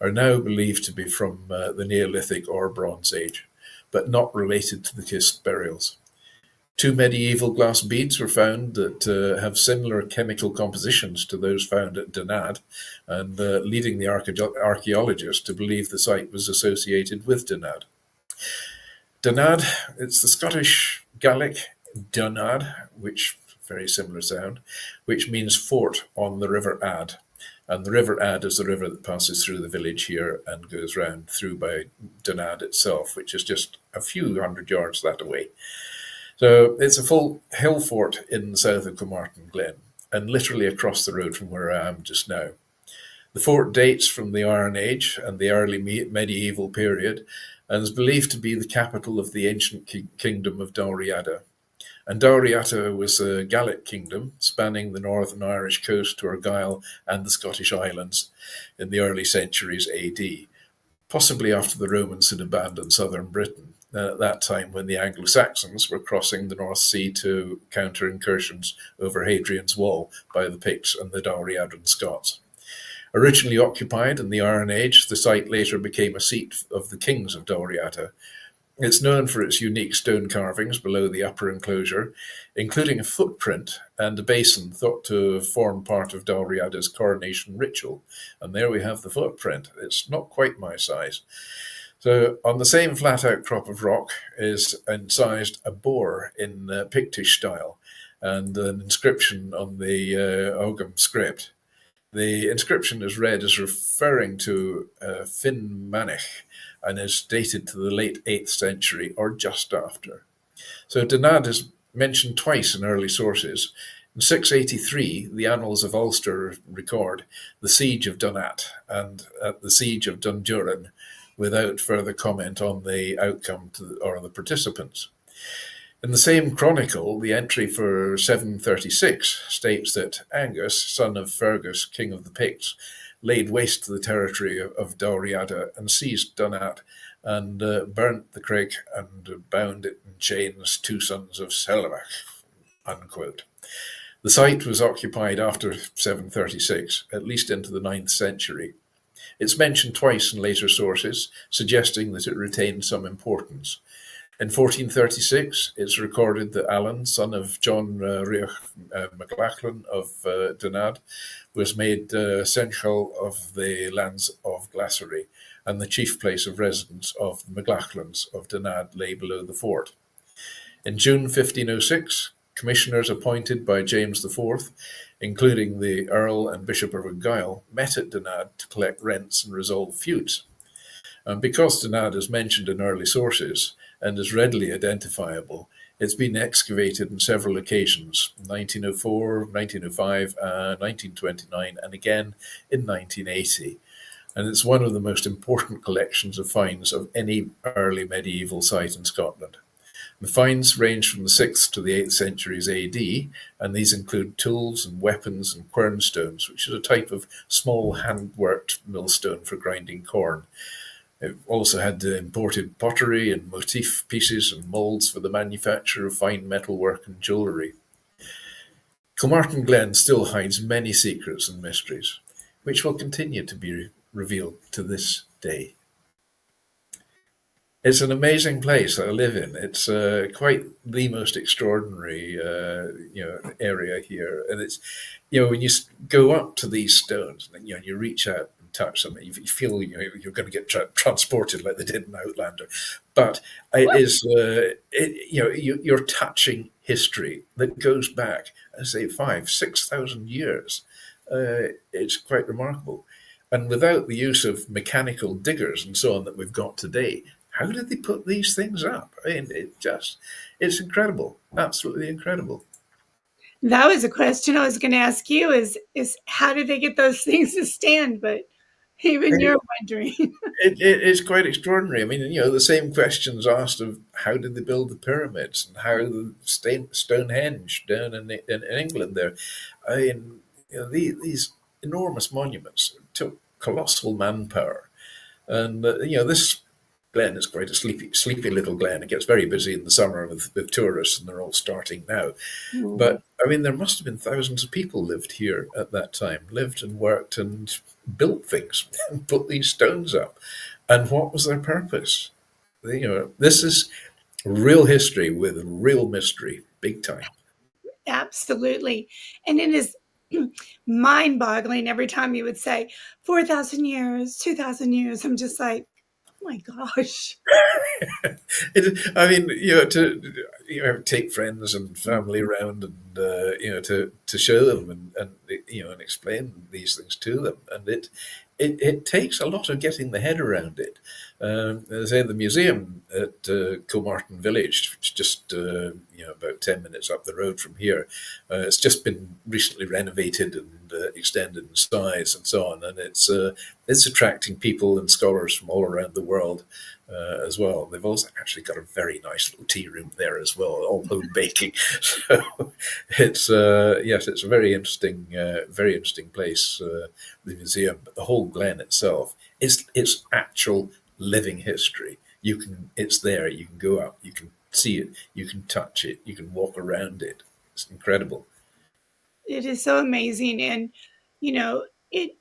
Speaker 5: Are now believed to be from the Neolithic or Bronze Age, but not related to the kist burials. 2 medieval glass beads were found that have similar chemical compositions to those found at Donad, and leading the archaeologists to believe the site was associated with Donad. Donad, it's the Scottish Gaelic Donad, which very similar sound, which means fort on the River Ad. And the River Ad is the river that passes through the village here and goes round through by Donad itself, which is just a few hundred yards that away. So it's a full hill fort in the south of Kilmartin Glen, and literally across the road from where I am just now. The fort dates from the Iron Age and the early medieval period, and is believed to be the capital of the ancient kingdom of Dalriada. And Dalriada was a Gaelic kingdom spanning the northern Irish coast to Argyll and the Scottish Islands in the early centuries AD, possibly after the Romans had abandoned southern Britain, at that time when the Anglo-Saxons were crossing the North Sea to counter incursions over Hadrian's Wall by the Picts and the Dalriadan Scots. Originally occupied in the Iron Age, the site later became a seat of the kings of Dalriada. It's known for its unique stone carvings below the upper enclosure, including a footprint and a basin thought to form part of Dalriada's coronation ritual. And there we have the footprint. It's not quite my size. So on the same flat outcrop of rock is incised a boar in Pictish style and an inscription on the Ogham script. The inscription is read as referring to Finn Manich and is dated to the late 8th century or just after. So Donad is mentioned twice in early sources. In 683, the Annals of Ulster record the siege of Donat and the siege of Dunduran, without further comment on the outcome or the participants. In the same chronicle, the entry for 736 states that Angus, son of Fergus, king of the Picts, laid waste to the territory of Dalriada and seized Donat and burnt the crag and bound it in chains 2 sons of Selmach, unquote. The site was occupied after 736, at least into the 9th century. It's mentioned twice in later sources, suggesting that it retained some importance. In 1436, it's recorded that Alan, son of John Riach MacLachlan of Donad, was made seneschal of the lands of Glassery, and the chief place of residence of the MacLachlans of Donad lay below the fort. In June 1506, commissioners appointed by James IV, including the Earl and Bishop of Argyll, met at Donad to collect rents and resolve feuds. And because Donad is mentioned in early sources and is readily identifiable, it's been excavated on several occasions, 1904, 1905, 1929, and again in 1980. And it's one of the most important collections of finds of any early medieval site in Scotland. The finds range from the 6th to the 8th centuries AD, and these include tools and weapons and quernstones, which is a type of small hand-worked millstone for grinding corn. It also had imported pottery and motif pieces and moulds for the manufacture of fine metalwork and jewellery. Kilmartin Glen still hides many secrets and mysteries, which will continue to be revealed to this day. It's an amazing place that I live in. It's quite the most extraordinary, area here, and it's, when you go up to these stones, and you reach out and touch them, you feel you're going to get transported like they did in Outlander. But it is, you're touching history that goes back, I say, 5,000-6,000 years. It's quite remarkable. And without the use of mechanical diggers and so on that we've got today, how did they put these things up? I mean, it's incredible, absolutely incredible.
Speaker 3: That was a question I was going to ask you is how did they get those things to stand? But even you're wondering.
Speaker 5: It's quite extraordinary. I mean, the same questions asked of how did they build the pyramids and how the Stonehenge down in England there. I mean, these enormous monuments took colossal manpower. And, this Glen is quite a sleepy little Glen. It gets very busy in the summer with tourists, and they're all starting now.
Speaker 3: Mm.
Speaker 5: But I mean, there must have been thousands of people lived here at that time, lived and worked and built things and put these stones up. And what was their purpose? This is real history with real mystery, big time.
Speaker 3: Absolutely. And it is mind-boggling every time you would say 4,000 years, 2,000 years. I'm just like, oh my gosh.
Speaker 5: I mean, to take friends and family around and to show them and explain these things to them, and it takes a lot of getting the head around it. As I say, the museum at Kilmartin Village, which is just about 10 minutes up the road from here, it's just been recently renovated and extended in size and so on, and it's attracting people and scholars from all around the world as well. They've also actually got a very nice little tea room there as well, all home baking. So it's it's a very interesting place, the museum. But the whole Glen itself is actual living history. It's there. You can go up. You can see it. You can touch it. You can walk around it. It's incredible.
Speaker 3: It is so amazing, and it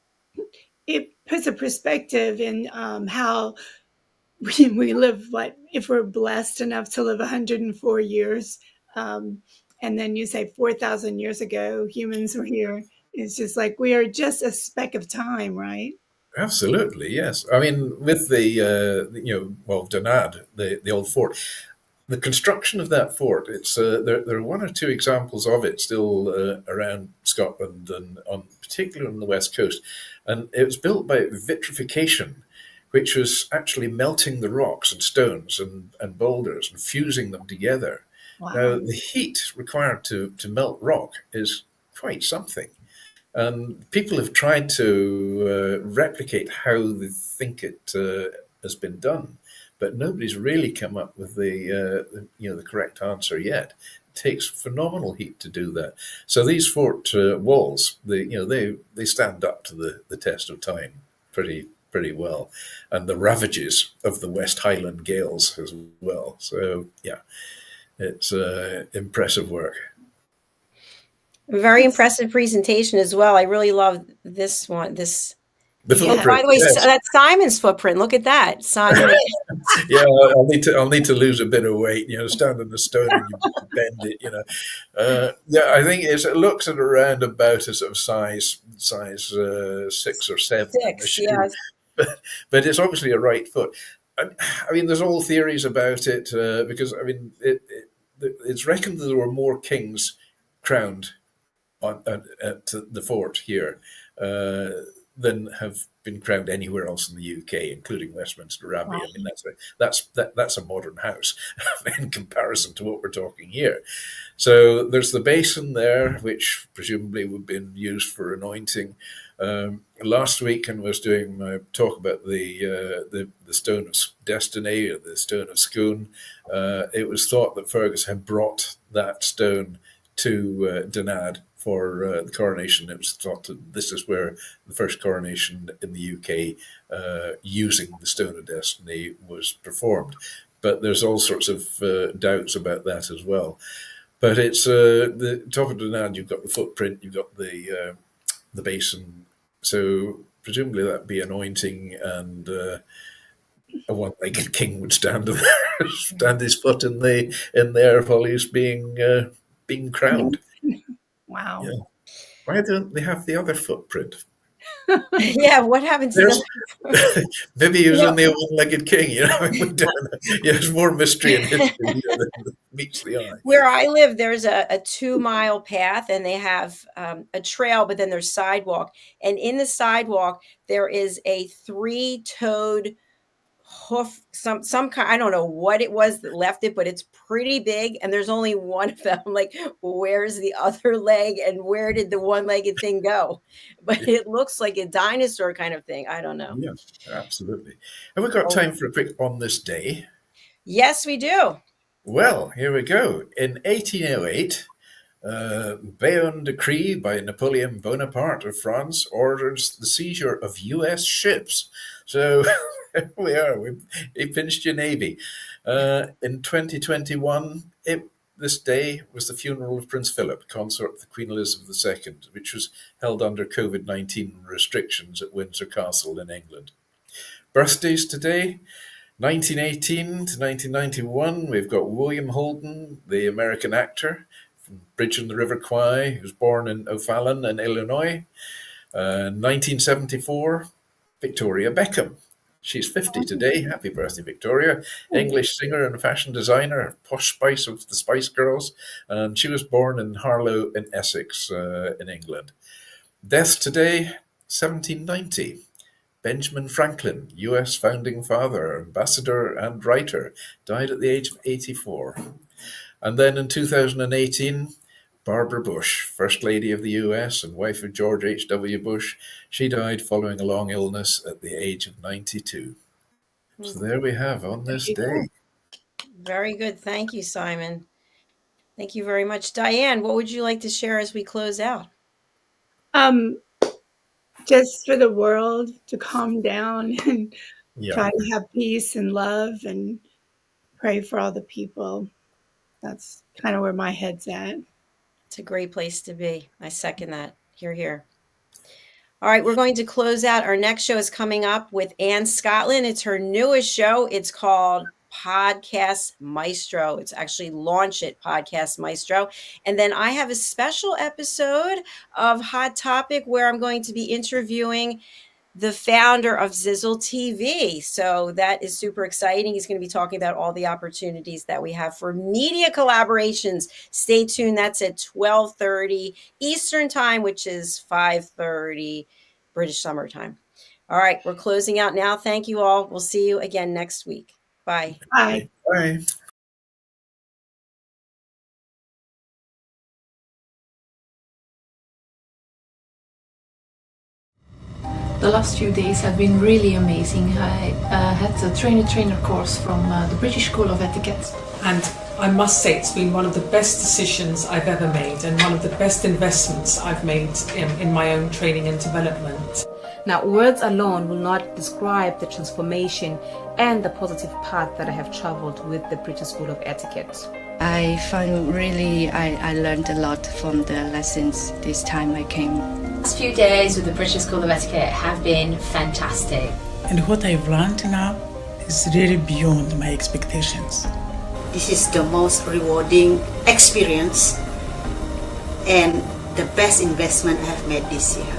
Speaker 3: puts a perspective in how we live. What if we're blessed enough to live 104 years, and then you say 4,000 years ago humans were here? It's just like we are just a speck of time, right?
Speaker 5: Absolutely, yes. I mean, with the Donad, the old fort, the construction of that fort, it's there are one or two examples of it still around Scotland and particularly on the west coast, and it was built by vitrification, which was actually melting the rocks and stones and boulders and fusing them together.
Speaker 3: Wow.
Speaker 5: Now, the heat required to melt rock is quite something. And people have tried to replicate how they think it has been done, but nobody's really come up with the correct answer yet. It takes phenomenal heat to do that. So these fort walls, they stand up to the test of time pretty well, and the ravages of the West Highland gales as well. So yeah, it's impressive work.
Speaker 2: Very impressive presentation as well. I really love this one.
Speaker 5: The footprint.
Speaker 2: By the way,
Speaker 5: yes.
Speaker 2: That's Simon's footprint. Look at that, Simon.
Speaker 5: Yeah, I'll need to lose a bit of weight. Stand on the stone and you bend it. Yeah, I think it looks at around about a sort of size 6 or 7.
Speaker 2: 6, yes.
Speaker 5: But it's obviously a right foot. I mean, there's all theories about it because I mean, it's reckoned that there were more kings crowned at the fort here than have been crowned anywhere else in the UK, including Westminster Abbey. Wow. I mean, that's a modern house in comparison to what we're talking here. So there's the basin there, which presumably would have been used for anointing. Last week, I was doing my talk about the Stone of Destiny, or the Stone of Scone. It was thought that Fergus had brought that stone to Donad for the coronation. It was thought that this is where the first coronation in the UK using the Stone of Destiny was performed. But there's all sorts of doubts about that as well. But it's the top of Donad. You've got the footprint. You've got the basin. So presumably that'd be anointing and a one-legged king would stand his foot in there while he's being crowned.
Speaker 3: Wow.
Speaker 5: Yeah. Why don't they have the other footprint?
Speaker 2: Yeah, what happened to the
Speaker 5: Maybe he was
Speaker 2: Yeah.
Speaker 5: only a one-legged king. You know, there's more mystery in history than meets the eye.
Speaker 2: Where I live, there's a 2-mile path, and they have a trail, but then there's sidewalk. And in the sidewalk, there is a 3-toed hoof, some kind. I don't know what it was that left it, but it's pretty big. And there's only one of them. I'm like, where's the other leg? And where did the one-legged thing go? But it looks like a dinosaur kind of thing. I don't know.
Speaker 5: Yeah, absolutely. Have we got time for a quick on this day?
Speaker 2: Yes, we do.
Speaker 5: Well, here we go. In 1808, BOEHM decree by Napoleon Bonaparte of France orders the seizure of U.S. ships. So here we are. He pinched your navy. In 2021, this day was the funeral of Prince Philip, consort of the Queen Elizabeth II, which was held under COVID-19 restrictions at Windsor Castle in England. Birthdays today. 1918 to 1991, we've got William Holden, the American actor from Bridge on the River Kwai, who was born in O'Fallon in Illinois. 1974, Victoria Beckham. She's 50 today. Happy birthday, Victoria. English singer and fashion designer, posh spice of the Spice Girls. And she was born in Harlow in Essex in England. Death today, 1790. Benjamin Franklin, U.S. founding father, ambassador, and writer, died at the age of 84. And then in 2018, Barbara Bush, First Lady of the U.S. and wife of George H.W. Bush, she died following a long illness at the age of 92. So there we have on this day.
Speaker 2: Very good. Thank you, Simon. Thank you very much. Diane, what would you like to share as we close out?
Speaker 3: Just for the world to calm down and
Speaker 5: Yeah.
Speaker 3: try to have peace and love and pray for all the people. That's kind of where my head's at.
Speaker 2: It's a great place to be. I second that. Hear, hear. All right, we're going to close out. Our next show is coming up with Anne Scotland. It's her newest show. It's called Podcast Maestro. It's actually Launch It Podcast Maestro. And then I have a special episode of Hot Topic where I'm going to be interviewing the founder of Zizzle TV. So that is super exciting. He's going to be talking about all the opportunities that we have for media collaborations. Stay tuned. That's at 12:30 Eastern Time, which is 5:30 British Summer Time. All right, we're closing out now. Thank you all. We'll see you again next week. Bye.
Speaker 3: Bye.
Speaker 5: Bye.
Speaker 6: The last few days have been really amazing. I had a trainer course from the British School of Etiquette.
Speaker 7: And I must say it's been one of the best decisions I've ever made and one of the best investments I've made in my own training and development.
Speaker 8: Now, words alone will not describe the transformation and the positive path that I have traveled with the British School of Etiquette.
Speaker 9: I find really I learned a lot from the lessons this time I came.
Speaker 10: The last few days with the British School of Etiquette have been fantastic.
Speaker 11: And what I've learned now is really beyond my expectations.
Speaker 12: This is the most rewarding experience and the best investment I have made this year.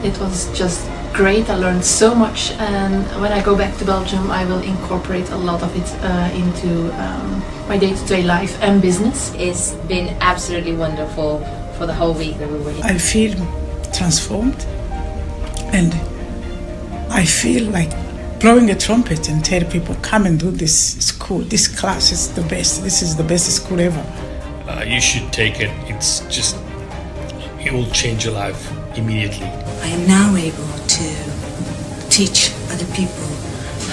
Speaker 6: It was just great. I learned so much, and when I go back to Belgium I will incorporate a lot of it into my day-to-day life and business.
Speaker 10: It's been absolutely wonderful for the whole week that we were here.
Speaker 11: I feel transformed, and I feel like blowing a trumpet and tell people, come and do this school, this class is the best, this is the best school ever.
Speaker 13: You should take it. It's just, it will change your life immediately.
Speaker 14: I am now able to teach other people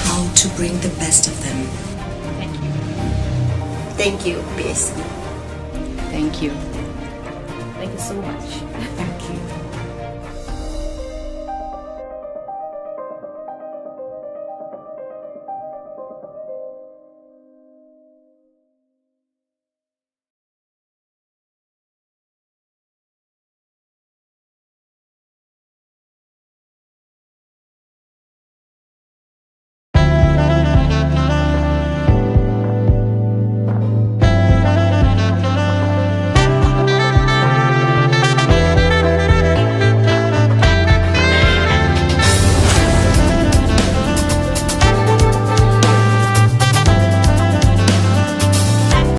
Speaker 14: how to bring the best of them.
Speaker 10: Thank you.
Speaker 12: Thank you, BS.
Speaker 9: Thank you.
Speaker 8: Thank you so much.